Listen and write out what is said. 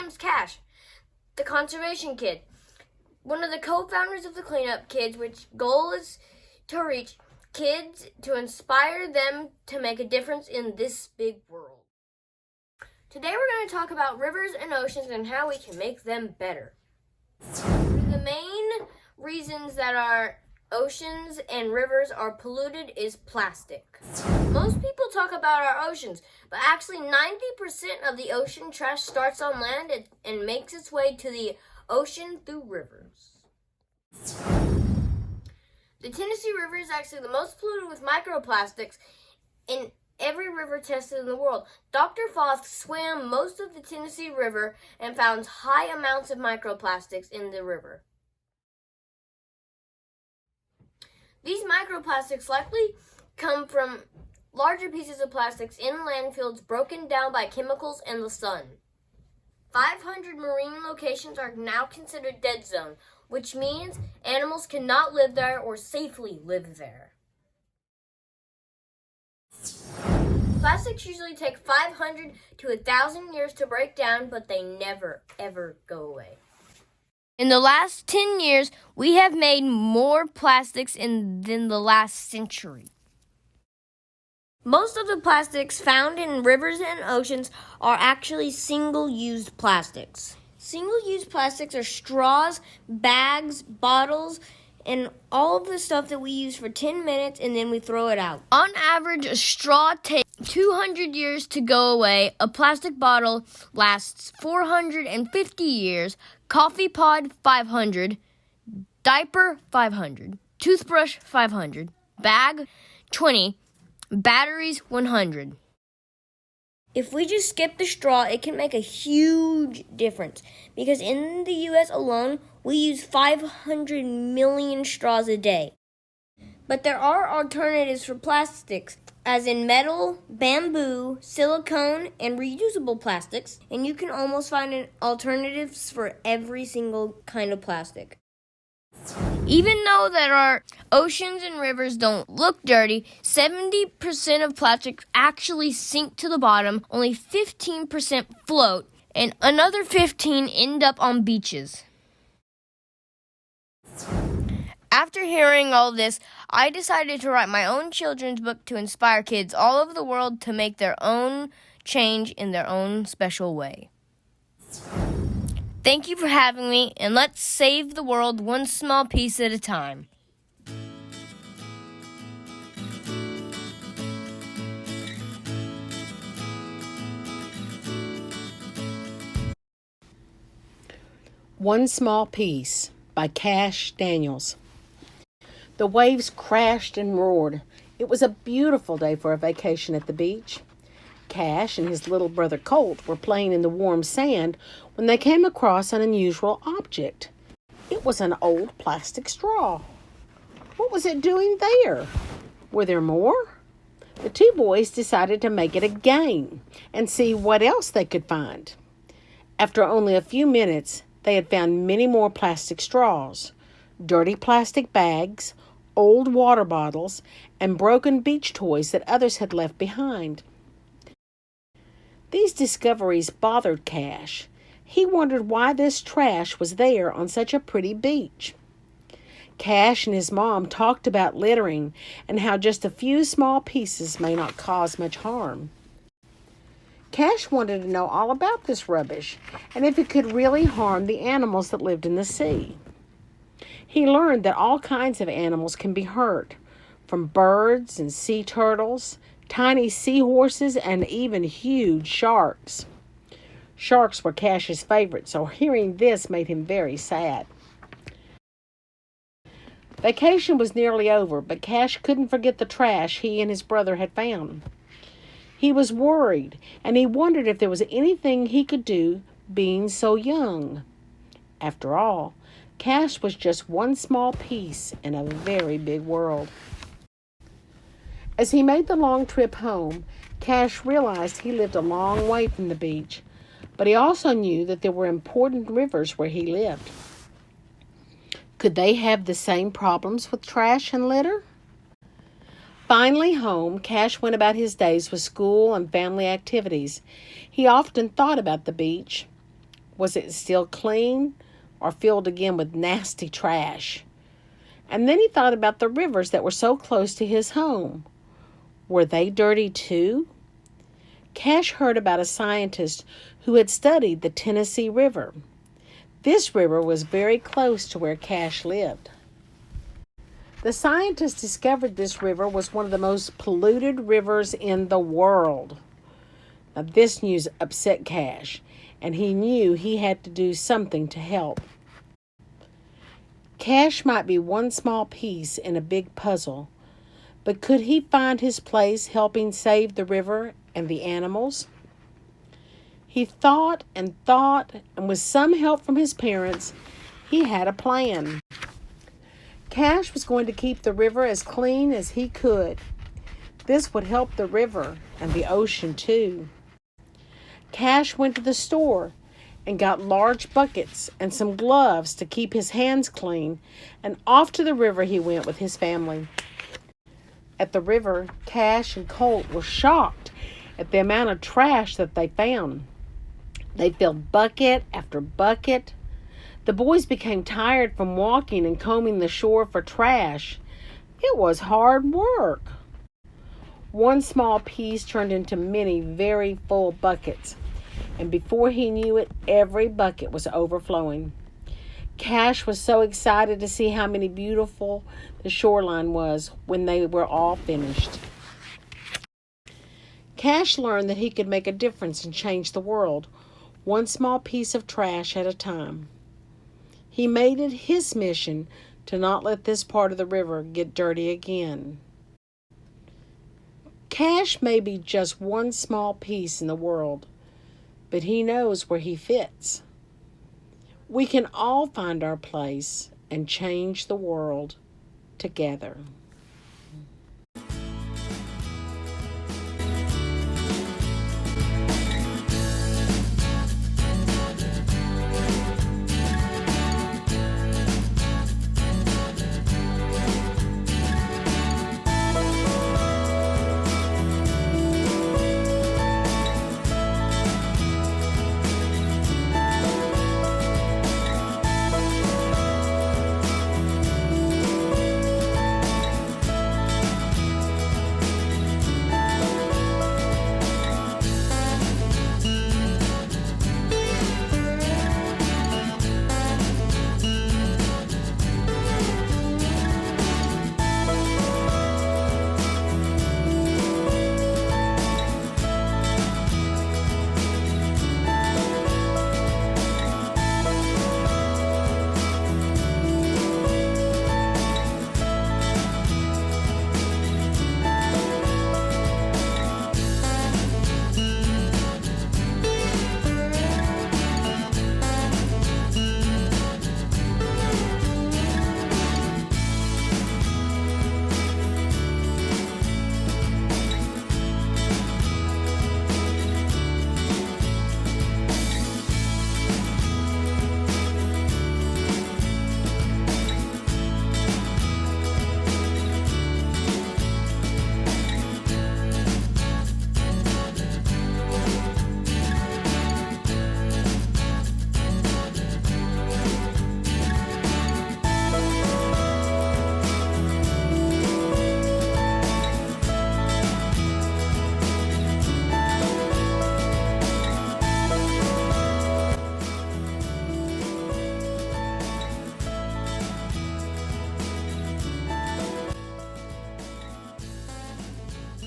name's Cash, the conservation kid, one of the co-founders of the Cleanup Kids, which goal is to reach kids to inspire them to make a difference in this big world. Today we're going to talk about rivers and oceans and how we can make them better. The main reasons that our oceans and rivers are polluted is plastic. Most people talk about our oceans, but actually 90% of the ocean trash starts on land and makes its way to the ocean through rivers. The Tennessee River is actually the most polluted with microplastics in every river tested in the world. Dr. Foth swam most of the Tennessee River and found high amounts of microplastics in the river. These microplastics likely come from larger pieces of plastics in landfills broken down by chemicals and the sun. 500 marine locations are now considered dead zone, which means animals cannot live there or safely live there. Plastics usually take 500 to 1,000 years to break down, but they never, ever go away. In the last 10 years, we have made more plastics than the last century. Most of the plastics found in rivers and oceans are actually single-use plastics. Single-use plastics are straws, bags, bottles, and all of the stuff that we use for 10 minutes and then we throw it out. On average, a straw takes 200 years to go away. A plastic bottle lasts 450 years. Coffee pod, 500. Diaper, 500. Toothbrush, 500. Bag, 20. Batteries, 100. If we just skip the straw, it can make a huge difference because in the U.S. alone, we use 500 million straws a day. But there are alternatives for plastics, as in metal, bamboo, silicone, and reusable plastics, and you can almost find alternatives for every single kind of plastic. Even though that our oceans and rivers don't look dirty, 70% of plastics actually sink to the bottom, only 15% float, and another 15% end up on beaches. After hearing all this, I decided to write my own children's book to inspire kids all over the world to make their own change in their own special way. Thank you for having me, and let's save the world one small piece at a time. One Small Piece by Cash Daniels. The waves crashed and roared. It was a beautiful day for a vacation at the beach. Cash and his little brother Colt were playing in the warm sand when they came across an unusual object. It was an old plastic straw. What was it doing there? Were there more? The two boys decided to make it a game and see what else they could find. After only a few minutes, they had found many more plastic straws, dirty plastic bags, old water bottles, and broken beach toys that others had left behind. These discoveries bothered Cash. He wondered why this trash was there on such a pretty beach. Cash and his mom talked about littering and how just a few small pieces may not cause much harm. Cash wanted to know all about this rubbish and if it could really harm the animals that lived in the sea. He learned that all kinds of animals can be hurt, from birds and sea turtles, tiny seahorses, and even huge sharks. Sharks were Cash's favorite, so hearing this made him very sad. Vacation was nearly over, but Cash couldn't forget the trash he and his brother had found. He was worried, and he wondered if there was anything he could do being so young. After all, Cash was just one small piece in a very big world. As he made the long trip home, Cash realized he lived a long way from the beach, but he also knew that there were important rivers where he lived. Could they have the same problems with trash and litter? Finally home, Cash went about his days with school and family activities. He often thought about the beach. Was it still clean or filled again with nasty trash? And then he thought about the rivers that were so close to his home. Were they dirty too? Cash heard about a scientist who had studied the Tennessee River. This river was very close to where Cash lived. The scientist discovered this river was one of the most polluted rivers in the world. Now, this news upset Cash, and he knew he had to do something to help. Cash might be one small piece in a big puzzle, but could he find his place helping save the river and the animals? He thought, and with some help from his parents, he had a plan. Cash was going to keep the river as clean as he could. This would help the river and the ocean too. Cash went to the store and got large buckets and some gloves to keep his hands clean, and off to the river he went with his family. At the river, Cash and Colt were shocked at the amount of trash that they found. They filled bucket after bucket. The boys became tired from walking and combing the shore for trash. It was hard work. One small piece turned into many very full buckets, and before he knew it, every bucket was overflowing. Cash was so excited to see how many beautiful the shoreline was when they were all finished. Cash learned that he could make a difference and change the world, one small piece of trash at a time. He made it his mission to not let this part of the river get dirty again. Cash may be just one small piece in the world, but he knows where he fits. We can all find our place and change the world together.